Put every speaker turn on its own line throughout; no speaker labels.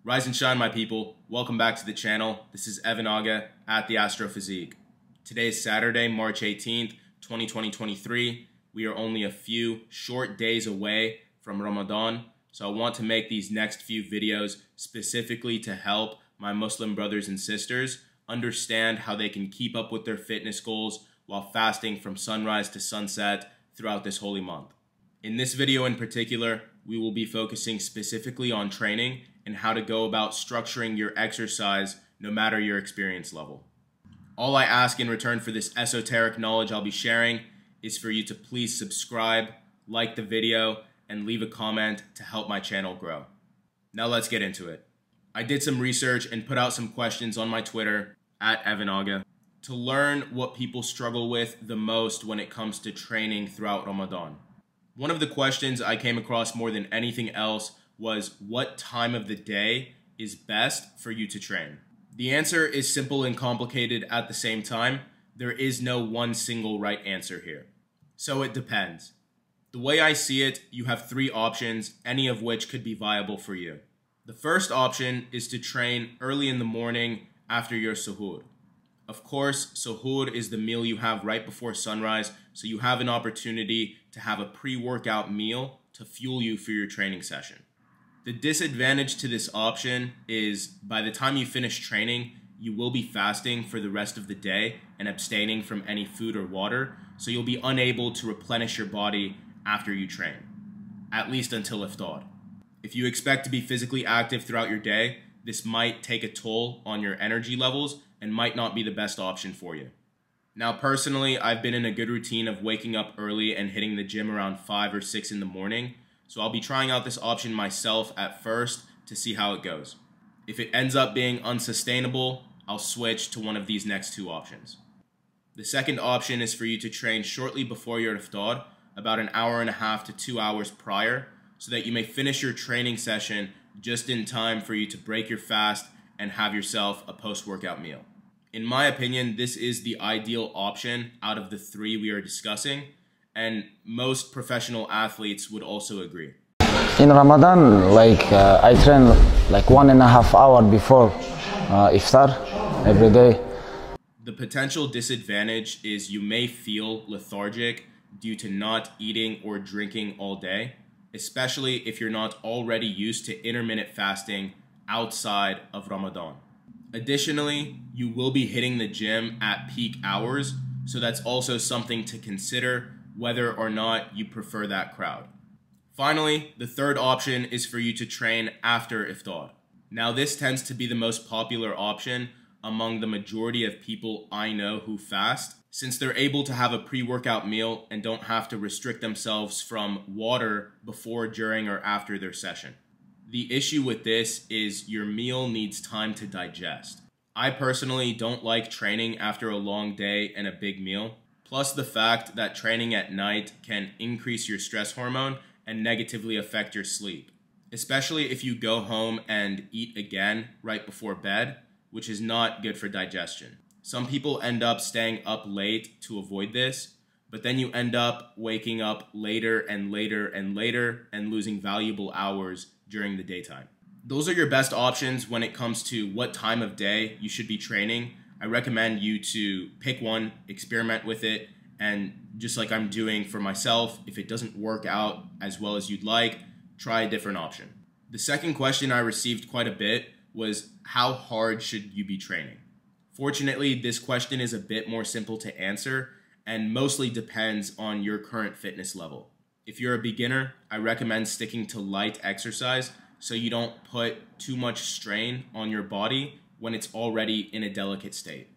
Rise and shine, my people. Welcome back to the channel. This is Evan Aga at the Astrophysique. Today is Saturday, March 18th, 2023. We are only a few short days away from Ramadan, so I want to make these next few videos specifically to help my Muslim brothers and sisters understand how they can keep up with their fitness goals while fasting from sunrise to sunset throughout this holy month. In this video in particular, we will be focusing specifically on training and how to go about structuring your exercise no matter your experience level. All I ask in return for this esoteric knowledge I'll be sharing is for you to please subscribe, like the video, and leave a comment to help my channel grow. Now let's get into it. I did some research and put out some questions on my Twitter at EvanAga to learn what people struggle with the most when it comes to training throughout Ramadan. One of the questions I came across more than anything else was what time of the day is best for you to train? The answer is simple and complicated at the same time. There is no one single right answer here. So it depends. The way I see it, you have three options, any of which could be viable for you. The first option is to train early in the morning after your suhoor. Of course, suhoor is the meal you have right before sunrise, so you have an opportunity to have a pre-workout meal to fuel you for your training session. The disadvantage to this option is by the time you finish training, you will be fasting for the rest of the day and abstaining from any food or water, so you'll be unable to replenish your body after you train, at least until Iftar. If you expect to be physically active throughout your day, this might take a toll on your energy levels and might not be the best option for you. Now, personally, I've been in a good routine of waking up early and hitting the gym around 5 or 6 in the morning, so I'll be trying out this option myself at first to see how it goes. If it ends up being unsustainable, I'll switch to one of these next two options. The second option is for you to train shortly before your Iftar, about an hour and a half to 2 hours prior, so that you may finish your training session just in time for you to break your fast and have yourself a post-workout meal. In my opinion, this is the ideal option out of the three we are discussing, and most professional athletes would also agree.
In Ramadan, I train like 1.5 hours before Iftar every day.
The potential disadvantage is you may feel lethargic due to not eating or drinking all day, especially if you're not already used to intermittent fasting outside of Ramadan. Additionally, you will be hitting the gym at peak hours, so that's also something to consider whether or not you prefer that crowd. Finally, the third option is for you to train after Iftar. Now, this tends to be the most popular option among the majority of people I know who fast, since they're able to have a pre-workout meal and don't have to restrict themselves from water before, during, or after their session. The issue with this is your meal needs time to digest. I personally don't like training after a long day and a big meal, plus the fact that training at night can increase your stress hormone and negatively affect your sleep, especially if you go home and eat again right before bed, which is not good for digestion. Some people end up staying up late to avoid this, but then you end up waking up later and later and later and losing valuable hours during the daytime. Those are your best options when it comes to what time of day you should be training. I recommend you to pick one, experiment with it, and just like I'm doing for myself, if it doesn't work out as well as you'd like, try a different option. The second question I received quite a bit was, how hard should you be training? Fortunately, this question is a bit more simple to answer and mostly depends on your current fitness level. If you're a beginner, I recommend sticking to light exercise so you don't put too much strain on your body when it's already in a delicate state.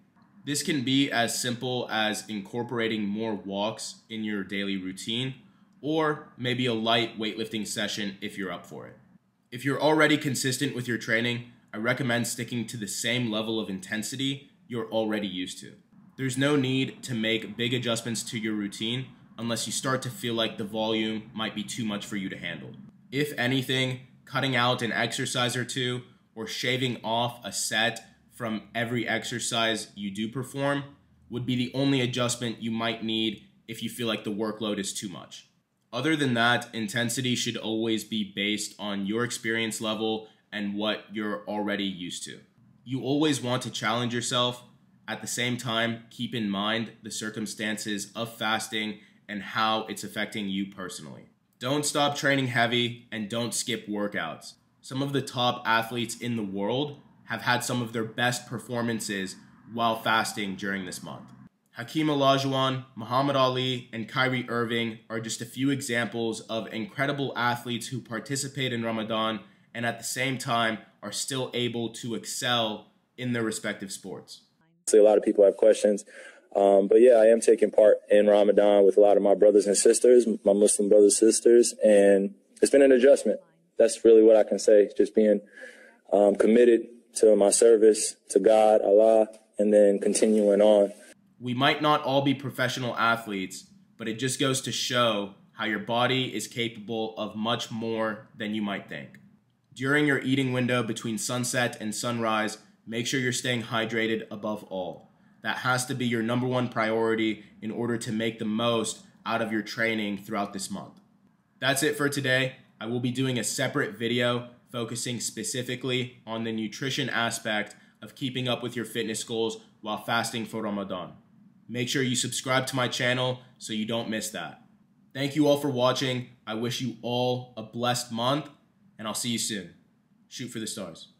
This can be as simple as incorporating more walks in your daily routine, or maybe a light weightlifting session if you're up for it. If you're already consistent with your training, I recommend sticking to the same level of intensity you're already used to. There's no need to make big adjustments to your routine unless you start to feel like the volume might be too much for you to handle. If anything, cutting out an exercise or two or shaving off a set from every exercise you do perform would be the only adjustment you might need if you feel like the workload is too much. Other than that, intensity should always be based on your experience level and what you're already used to. You always want to challenge yourself. At the same time, keep in mind the circumstances of fasting and how it's affecting you personally. Don't stop training heavy and don't skip workouts. Some of the top athletes in the world have had some of their best performances while fasting during this month. Hakeem Olajuwon, Muhammad Ali, and Kyrie Irving are just a few examples of incredible athletes who participate in Ramadan and at the same time are still able to excel in their respective sports.
A lot of people have questions, but yeah, I am taking part in Ramadan with a lot of my brothers and sisters, my Muslim brothers and sisters, and it's been an adjustment. That's really what I can say, just being committed to my service, to God, Allah, and then continuing on.
We might not all be professional athletes, but it just goes to show how your body is capable of much more than you might think. During your eating window between sunset and sunrise, make sure you're staying hydrated above all. That has to be your number one priority in order to make the most out of your training throughout this month. That's it for today. I will be doing a separate video focusing specifically on the nutrition aspect of keeping up with your fitness goals while fasting for Ramadan. Make sure you subscribe to my channel so you don't miss that. Thank you all for watching. I wish you all a blessed month, and I'll see you soon. Shoot for the stars.